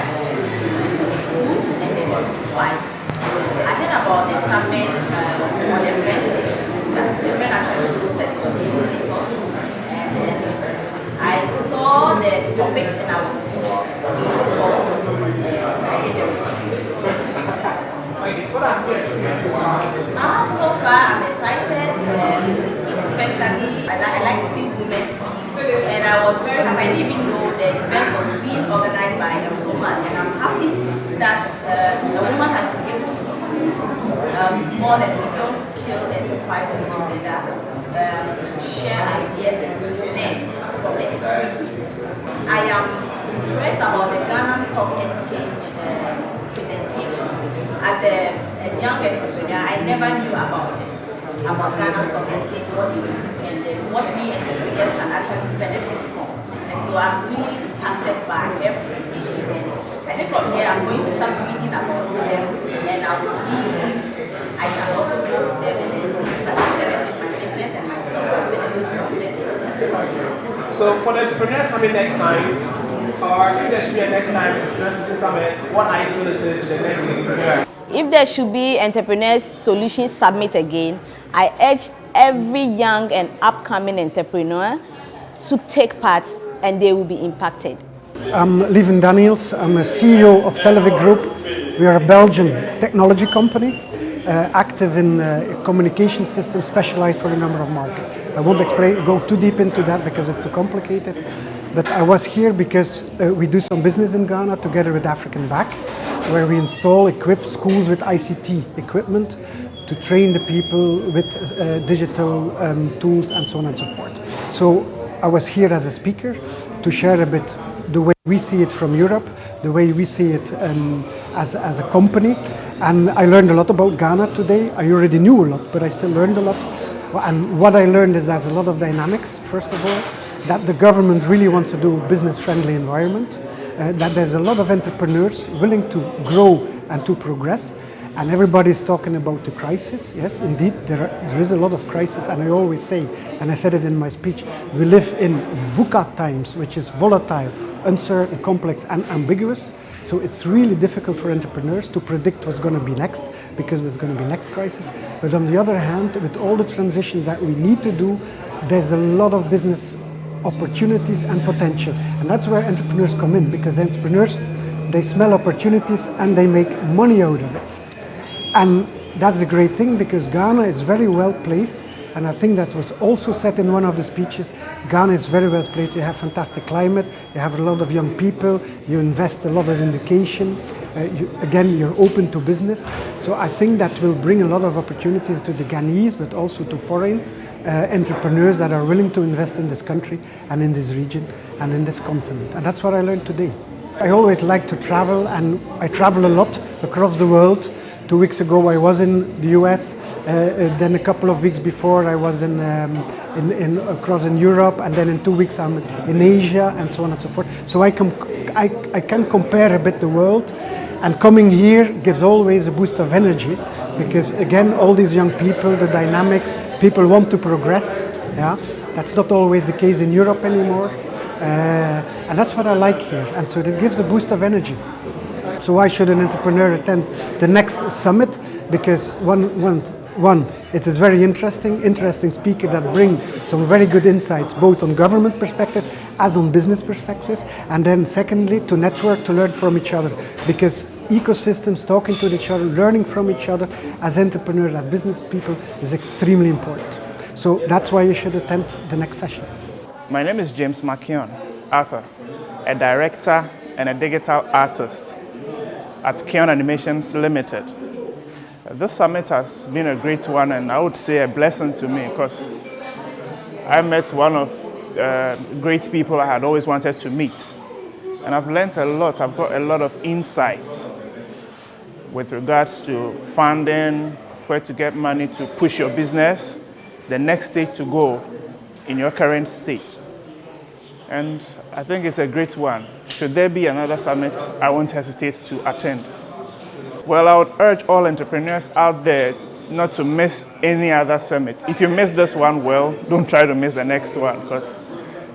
food and then spice. I heard about the summit on the friends that the friend actually posted for me. And then I saw the topic and I was so far I'm excited, especially I like to see women speak, and I was very happy. I didn't even know the event was being organized by a woman, and I'm happy that a woman has been able to put small and medium scale enterprises together to share ideas and to learn from the experience. I am impressed about the Ghana Stock Exchange presentation. As a young entrepreneur, I never knew about it, about Ghana Stock Exchange, what they do, and what we entrepreneurs can actually benefit from. And so I'm really impacted by their presentation. And I think from here, I'm going to start reading about them, and I will see if I can also go to them and then see if I can benefit my business and myself and benefit from them. So for the entrepreneur coming next time, or if there should be a next time Entrepreneurship Solutions Summit, what are you going to say to the next entrepreneur? If there should be Entrepreneurship Solutions Summit again, I urge every young and upcoming entrepreneur to take part and they will be impacted. I'm Lieven Daniels. I'm a CEO of Televic Group. We are a Belgian technology company active in communication systems specialized for a number of markets. I won't go too deep into that because it's too complicated. But I was here because we do some business in Ghana together with African Bagg, where we equip schools with ICT equipment to train the people with digital tools and so on and so forth. So I was here as a speaker to share a bit the way we see it from Europe, the way we see it as a company. And I learned a lot about Ghana today. I already knew a lot, but I still learned a lot. And what I learned is there's a lot of dynamics, first of all, that the government really wants to do a business-friendly environment, that there's a lot of entrepreneurs willing to grow and to progress, and everybody's talking about the crisis. Yes, indeed, there is a lot of crisis, and I always say, and I said it in my speech, we live in VUCA times, which is volatile, uncertain, complex, and ambiguous. So it's really difficult for entrepreneurs to predict what's going to be next, because there's going to be next crisis. But on the other hand, with all the transitions that we need to do, there's a lot of business opportunities and potential. And that's where entrepreneurs come in, because entrepreneurs, they smell opportunities and they make money out of it. And that's the great thing, because Ghana is very well placed. And I think that was also said in one of the speeches. Ghana is very well placed. You have fantastic climate, you have a lot of young people, you invest a lot of education, you're open to business. So I think that will bring a lot of opportunities to the Ghanese, but also to foreign entrepreneurs that are willing to invest in this country and in this region and in this continent. And that's what I learned today. I always like to travel, and I travel a lot across the world. 2 weeks ago I was in the US, then a couple of weeks before I was across in Europe, and then in 2 weeks I'm in Asia, and so on and so forth. So I can compare a bit the world, and coming here gives always a boost of energy, because again, all these young people, the dynamics, people want to progress. Yeah, that's not always the case in Europe anymore, and that's what I like here, and so it gives a boost of energy. So why should an entrepreneur attend the next summit? Because one, it is very interesting speaker that bring some very good insights, both on government perspective as on business perspective. And then secondly, to network, to learn from each other, because ecosystems, talking to each other, learning from each other as entrepreneurs, as business people is extremely important. So that's why you should attend the next session. My name is James McKeon, Arthur, a director and a digital artist at Keon Animations Limited. This summit has been a great one, and I would say a blessing to me, because I met one of great people I had always wanted to meet. And I've learned a lot. I've got a lot of insights with regards to funding, where to get money to push your business, the next stage to go in your current state. And I think it's a great one. Should there be another summit, I won't hesitate to attend. Well, I would urge all entrepreneurs out there not to miss any other summits. If you miss this one, well, don't try to miss the next one, because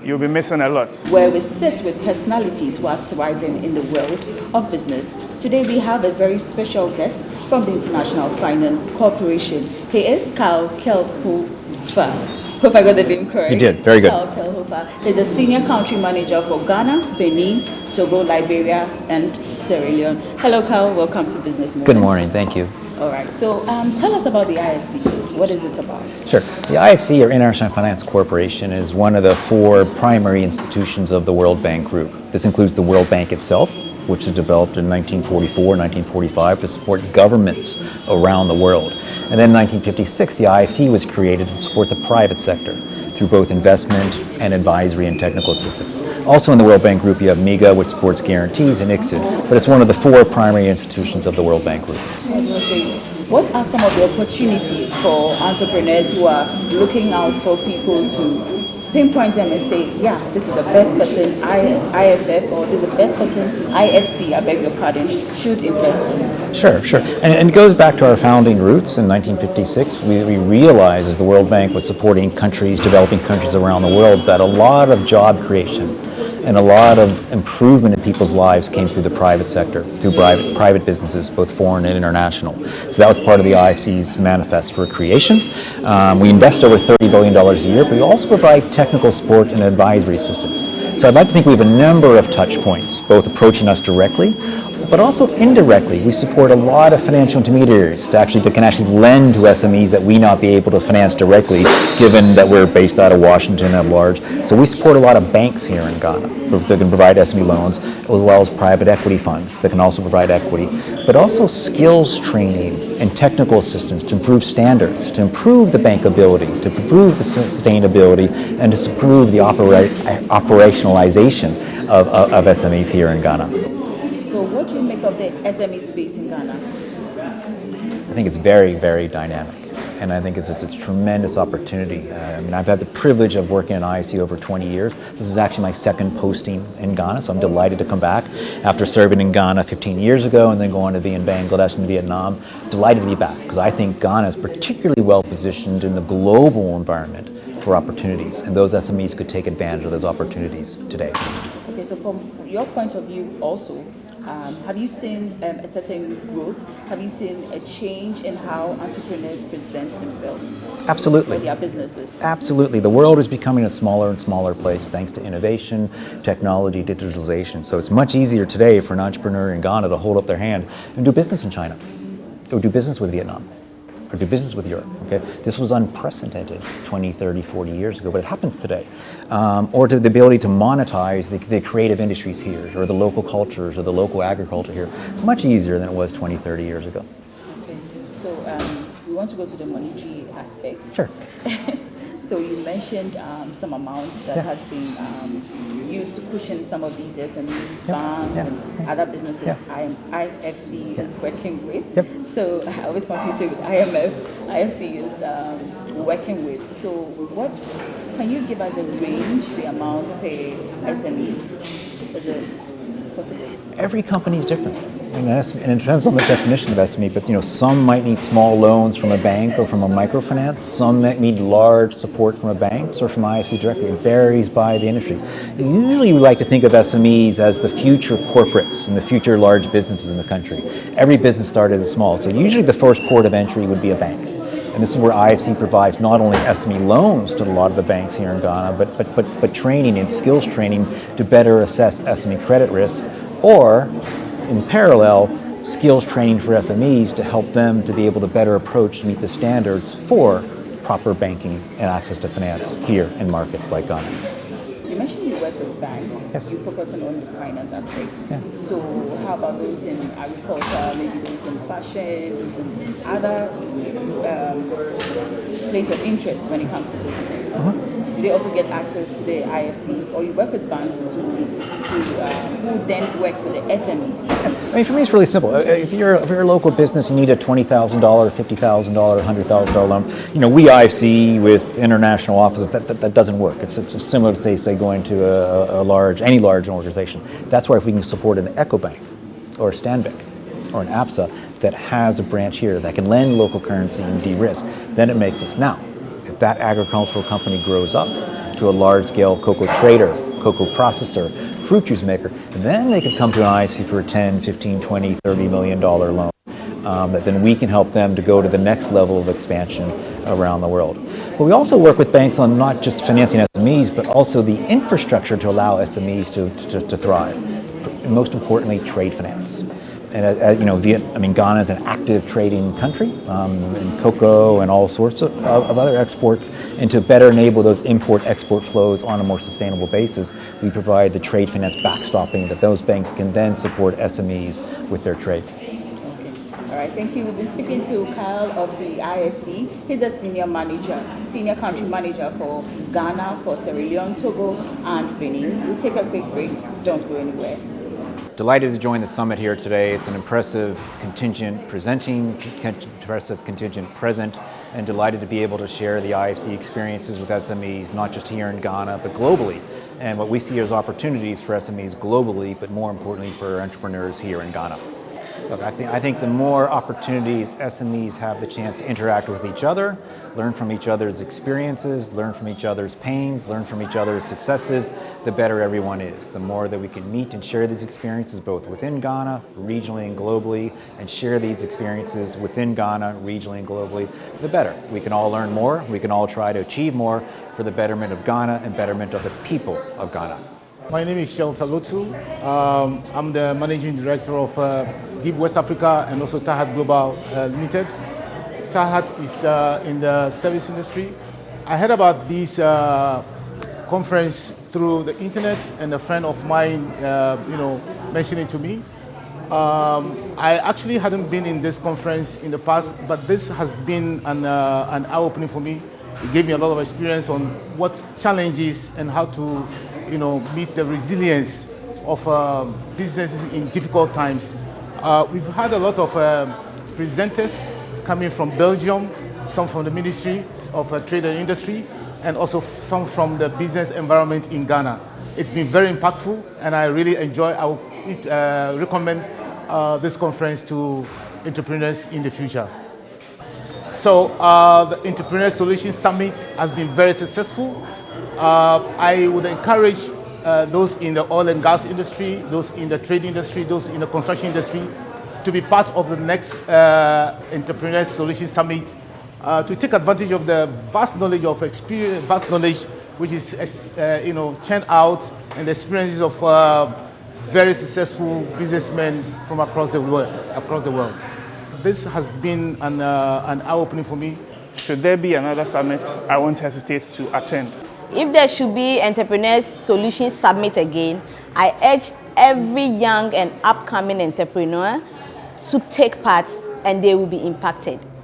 you'll be missing a lot. Where we sit with personalities who are thriving in the world of business. Today we have a very special guest from the International Finance Corporation. He is Kyle Kelhofer. Hope I got the name correct. You did, very good. Kyle Kelhofer. He's the Senior Country Manager for Ghana, Benin, Togo, Liberia, and Sierra Leone. Hello, Kyle. Welcome to Business Moments. Good morning, thank you. All right, so tell us about the IFC. What is it about? Sure. The IFC, or International Finance Corporation, is one of the 4 primary institutions of the World Bank Group. This includes the World Bank itself, which was developed in 1944, 1945 to support governments around the world. And then in 1956, the IFC was created to support the private sector through both investment and advisory and technical assistance. Also in the World Bank Group, you have MIGA, which supports guarantees, and ICSID, but it's one of the 4 primary institutions of the World Bank Group. What are some of the opportunities for entrepreneurs who are looking out for people to pinpoint them and say, yeah, this is the best person IFF, or this is the best person IFC, I beg your pardon, should invest in? Sure. And it goes back to our founding roots in 1956. We realized as the World Bank was supporting countries, developing countries around the world, that a lot of job creation and a lot of improvement in people's lives came through the private sector, through private businesses, both foreign and international. So that was part of the IFC's manifest for creation. We invest over $30 billion a year, but we also provide technical support and advisory assistance. So I'd like to think we have a number of touch points, both approaching us directly, but also indirectly. We support a lot of financial intermediaries that can actually lend to SMEs that we not be able to finance directly, given that we're based out of Washington at large. So we support a lot of banks here in Ghana that can provide SME loans, as well as private equity funds that can also provide equity, but also skills training and technical assistance to improve standards, to improve the bankability, to improve the sustainability, and to improve the operationalization of SMEs here in Ghana. So what do you make of the SME space in Ghana? I think it's very, very dynamic, and I think it's a tremendous opportunity. I've had the privilege of working in IFC over 20 years. This is actually my second posting in Ghana, so I'm delighted to come back after serving in Ghana 15 years ago and then going to be in Bangladesh and Vietnam. Delighted to be back because I think Ghana is particularly well positioned in the global environment for opportunities, and those SMEs could take advantage of those opportunities today. Okay, so from your point of view also, have you seen a certain growth? Have you seen a change in how entrepreneurs present themselves? Absolutely. For their businesses? Absolutely. The world is becoming a smaller and smaller place thanks to innovation, technology, digitalization. So it's much easier today for an entrepreneur in Ghana to hold up their hand and do business in China, or do business with Vietnam, or do business with Europe. Okay, this was unprecedented 20, 30, 40 years ago, but it happens today. Or to the ability to monetize the creative industries here, or the local cultures, or the local agriculture here, much easier than it was 20, 30 years ago. Okay, so we want to go to the monetary aspect. Sure. So you mentioned some amounts that has been used to cushion some of these SMEs, banks, and other businesses IFC is working with. So I always confuse it with IMF. IFC is working with. So what can you give us a range, the amount per SME? Is it possible? Every company is different. And it depends on the definition of SME, but some might need small loans from a bank or from a microfinance. Some might need large support from a bank or from IFC directly. It varies by the industry. Usually we like to think of SMEs as the future corporates and the future large businesses in the country. Every business started as small, so usually the first port of entry would be a bank. And this is where IFC provides not only SME loans to a lot of the banks here in Ghana, but training and skills training to better assess SME credit risk, or in parallel, skills training for SMEs to help them to be able to better approach and meet the standards for proper banking and access to finance here in markets like Ghana. You mentioned you work with banks. Yes. You focus on the finance aspect. Yeah. So how about those in agriculture, maybe those in fashion, those in other place of interest when it comes to business? Do they also get access to the IFC, or you work with banks who then work with the SMEs? I mean, for me, it's really simple. If you're a local business, you need a $20,000, $50,000, $100,000 loan. We IFC with international offices, that doesn't work. It's similar to say going to any large organization. That's why if we can support an EcoBank or a Stanbic or an APSA that has a branch here that can lend local currency and de-risk, then it makes us. Now, if that agricultural company grows up to a large-scale cocoa trader, cocoa processor, fruit juice maker. And then they could come to an IFC for a 10, 15, 20, $30 million loan. That then we can help them to go to the next level of expansion around the world. But we also work with banks on not just financing SMEs, but also the infrastructure to allow SMEs to thrive. And most importantly, trade finance. And you know, Ghana is an active trading country in cocoa and all sorts of other exports. And to better enable those import-export flows on a more sustainable basis, we provide the trade finance backstopping that those banks can then support SMEs with their trade. All right, thank you. We've been speaking to Kyle of the IFC. He's a senior country manager for Ghana, for Sierra Leone, Togo, and Benin. We'll take a quick break. Don't go anywhere. Delighted to join the summit here today. It's an impressive contingent presenting, impressive contingent present, and delighted to be able to share the IFC experiences with SMEs, not just here in Ghana, but globally. And what we see as opportunities for SMEs globally, but more importantly for entrepreneurs here in Ghana. Look, I think the more opportunities SMEs have the chance to interact with each other, learn from each other's experiences, learn from each other's pains, learn from each other's successes, the better everyone is. The more that we can meet and share these experiences both within Ghana, regionally and globally, and share these experiences within Ghana, regionally and globally, the better. We can all learn more, we can all try to achieve more for the betterment of Ghana and betterment of the people of Ghana. My name is Shelta Lutsu. I'm the Managing Director of GIB West Africa and also Tahat Global Limited. Tahat is in the service industry. I heard about this conference through the internet, and a friend of mine mentioned it to me. I actually hadn't been in this conference in the past, but this has been an eye-opening for me. It gave me a lot of experience on what challenges and how to meet the resilience of businesses in difficult times. We've had a lot of presenters coming from Belgium, some from the Ministry of Trade and Industry, and also some from the business environment in Ghana. It's been very impactful, and I really enjoy. I would recommend this conference to entrepreneurs in the future. So the Entrepreneurship Solutions Summit has been very successful. I would encourage those in the oil and gas industry, those in the trade industry, those in the construction industry to be part of the next Entrepreneurship Solutions Summit, to take advantage of the vast knowledge of experience, vast knowledge which is churned out, and the experiences of very successful businessmen from across the world. This has been an eye-opening for me. Should there be another summit, I won't hesitate to attend. If there should be Entrepreneurship Solutions Summit again, I urge every young and upcoming entrepreneur to take part, and they will be impacted.